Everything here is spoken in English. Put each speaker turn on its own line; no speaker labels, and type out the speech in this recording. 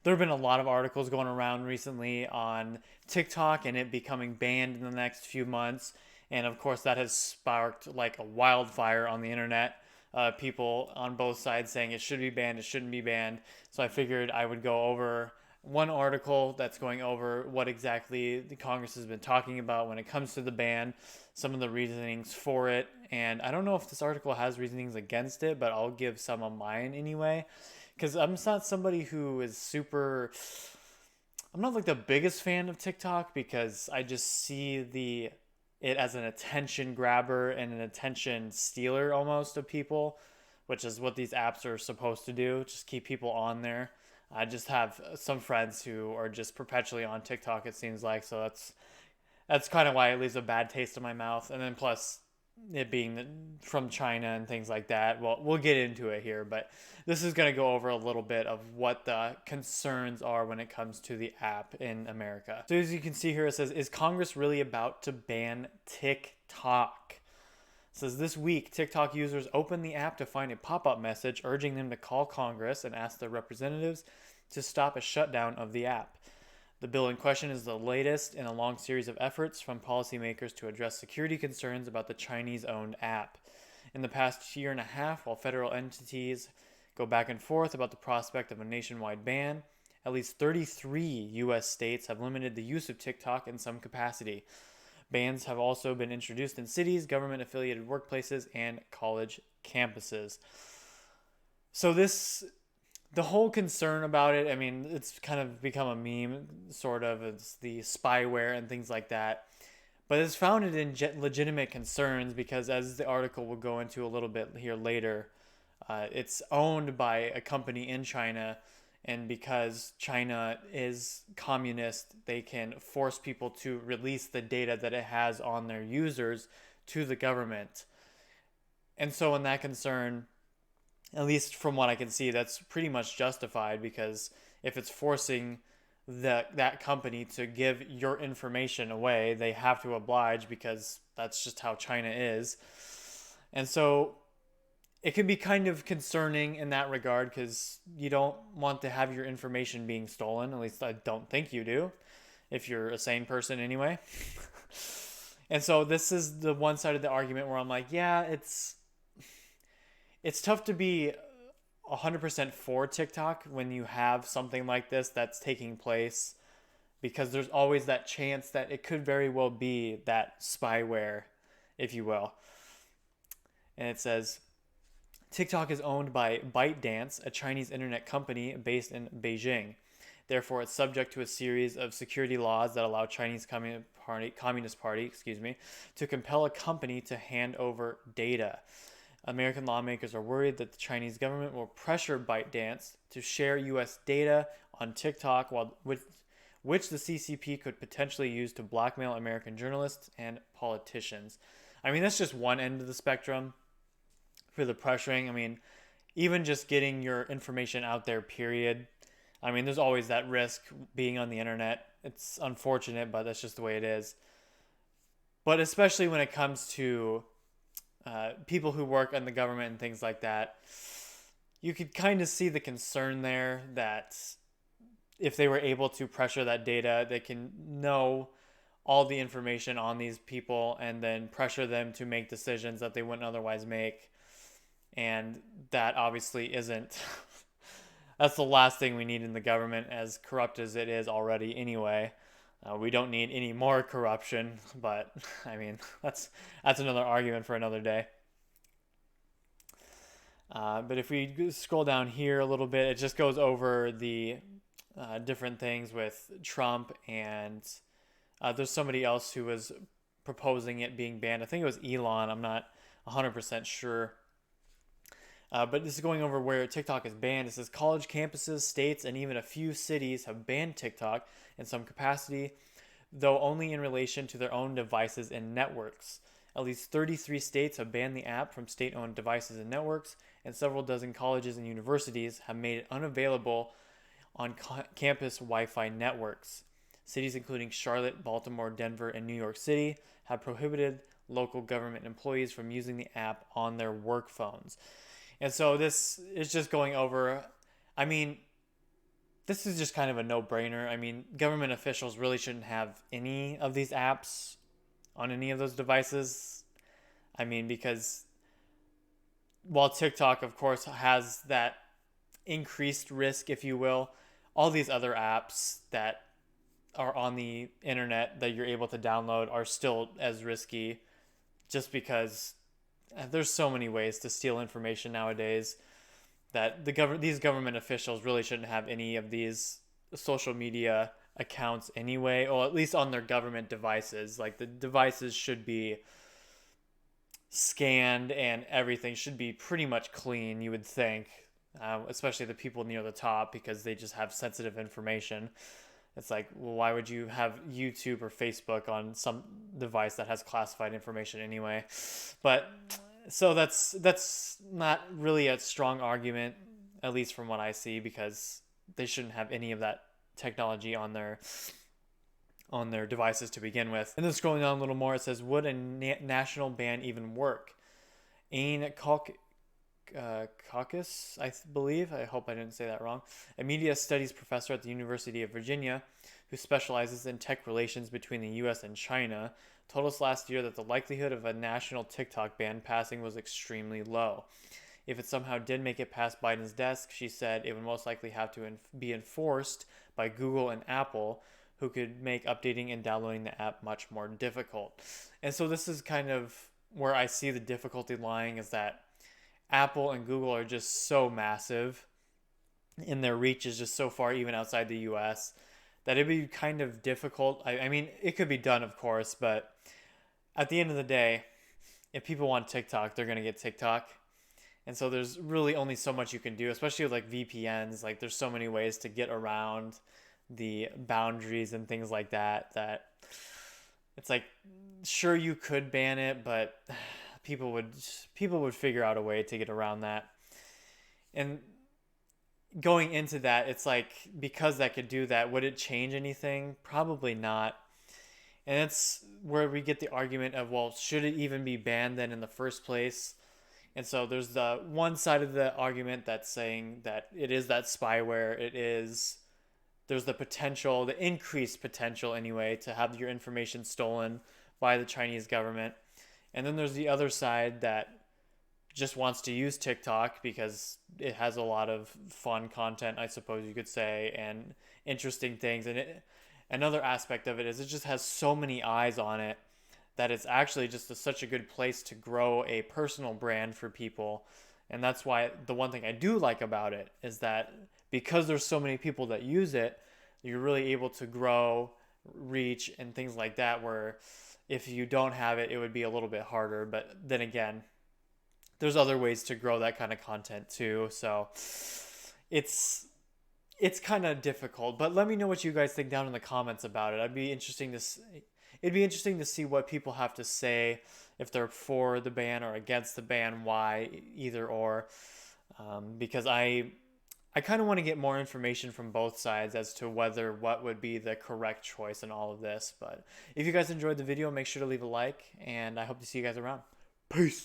There have been a lot of articles going around recently on TikTok and it becoming banned in the next few months. And of course, that has sparked like a wildfire on the internet. People on both sides saying it should be banned, it shouldn't be banned. So I figured I would go over one article that's going over what exactly the Congress has been talking about when it comes to the ban, some of the reasonings for it. And I don't know if this article has reasonings against it, but I'll give some of mine anyway because I'm not somebody who is super. I'm not like the biggest fan of TikTok because I just see the it as an attention grabber and an attention stealer almost of people, which is what these apps are supposed to do, just keep people on there. I just have some friends who are just perpetually on TikTok, it seems like, so that's kind of why it leaves a bad taste in my mouth. And then plus it being from China and things like that. Well, we'll get into it here, but this is going to go over a little bit of what the concerns are when it comes to the app in America. So as you can see here, it says, is Congress really about to ban TikTok? It says this week, TikTok users opened the app to find a pop-up message urging them to call Congress and ask their representatives to stop a shutdown of the app. The bill in question is the latest in a long series of efforts from policymakers to address security concerns about the Chinese owned app. In the past year and a half, while federal entities go back and forth about the prospect of a nationwide ban, at least 33 U.S. states have limited the use of TikTok in some capacity. Bans have also been introduced in cities, government affiliated workplaces, and college campuses. So, the whole concern about it, I mean, it's kind of become a meme, sort of. It's the spyware and things like that. But it's founded in legitimate concerns because, as the article will go into a little bit here later, it's owned by a company in China. And because China is communist, they can force people to release the data that it has on their users to the government. And so, in that concern, at least from what I can see, that's pretty much justified because if it's forcing that company to give your information away, they have to oblige because that's just how China is. And so it can be kind of concerning in that regard because you don't want to have your information being stolen. At least I don't think you do, if you're a sane person anyway. And so this is the one side of the argument where I'm like, yeah, it's tough to be 100% for TikTok when you have something like this that's taking place because there's always that chance that it could very well be that spyware, if you will. And it says TikTok is owned by ByteDance, a Chinese internet company based in Beijing. Therefore, it's subject to a series of security laws that allow Chinese Communist Party, to compel a company to hand over data. American lawmakers are worried that the Chinese government will pressure ByteDance to share U.S. data on TikTok, which the CCP could potentially use to blackmail American journalists and politicians. I mean, that's just one end of the spectrum for the pressuring. I mean, even just getting your information out there, period. I mean, there's always that risk being on the internet. It's unfortunate, but that's just the way it is. But especially when it comes to people who work in the government and things like that, you could kind of see the concern there that if they were able to pressure that data, they can know all the information on these people and then pressure them to make decisions that they wouldn't otherwise make. And that obviously isn't, that's the last thing we need in the government, as corrupt as it is already anyway. We don't need any more corruption, but I mean, that's another argument for another day. But if we scroll down here a little bit, it just goes over the different things with Trump and there's somebody else who was proposing it being banned. I think it was Elon. I'm not 100% sure. But this is going over where TikTok is banned. It says college campuses, states, and even a few cities have banned TikTok in some capacity, though only in relation to their own devices and networks. At least 33 states have banned the app from state owned devices and networks, and several dozen colleges and universities have made it unavailable on campus Wi Fi networks. Cities including Charlotte, Baltimore, Denver, and New York City have prohibited local government employees from using the app on their work phones. And so this is just going over, I mean, this is just kind of a no-brainer. I mean, government officials really shouldn't have any of these apps on any of those devices. I mean, because while TikTok, of course, has that increased risk, if you will, all these other apps that are on the internet that you're able to download are still as risky just because there's so many ways to steal information nowadays that these government officials really shouldn't have any of these social media accounts anyway, or at least on their government devices. Like the devices should be scanned and everything should be pretty much clean, you would think, especially the people near the top because they just have sensitive information. It's like, well, why would you have YouTube or Facebook on some device that has classified information anyway? But so that's not really a strong argument, at least from what I see, because they shouldn't have any of that technology on their devices to begin with. And then scrolling down a little more, it says, would a national ban even work? Ain Caucus, I believe, I hope I didn't say that wrong, a media studies professor at the University of Virginia who specializes in tech relations between the US and China, told us last year that the likelihood of a national TikTok ban passing was extremely low. If it somehow did make it past Biden's desk, she said it would most likely have to be enforced by Google and Apple, who could make updating and downloading the app much more difficult. And so this is kind of where I see the difficulty lying, is that Apple and Google are just so massive and their reach is just so far even outside the US that it'd be kind of difficult. I mean, it could be done, of course, but at the end of the day, if people want TikTok, they're going to get TikTok. And so there's really only so much you can do, especially with like VPNs. Like there's so many ways to get around the boundaries and things like that, that it's like, sure, you could ban it, but people would figure out a way to get around that. And going into that, it's like, because that could do that, would it change anything? Probably not. And it's where we get the argument of, well, should it even be banned then in the first place? And so there's the one side of the argument that's saying that it is that spyware. There's the potential, the increased potential anyway, to have your information stolen by the Chinese government. And then there's the other side that just wants to use TikTok because it has a lot of fun content, I suppose you could say, and interesting things. And another aspect of it is it just has so many eyes on it that it's actually just such a good place to grow a personal brand for people. And that's why the one thing I do like about it is that because there's so many people that use it, you're really able to grow reach and things like that, where if you don't have it, it would be a little bit harder. But then again, there's other ways to grow that kind of content too. So it's kind of difficult. But let me know what you guys think down in the comments about it. It'd be interesting to see what people have to say, if they're for the ban or against the ban, why, either or. Because I kind of want to get more information from both sides as to what would be the correct choice in all of this. But if you guys enjoyed the video, make sure to leave a like, and I hope to see you guys around. Peace.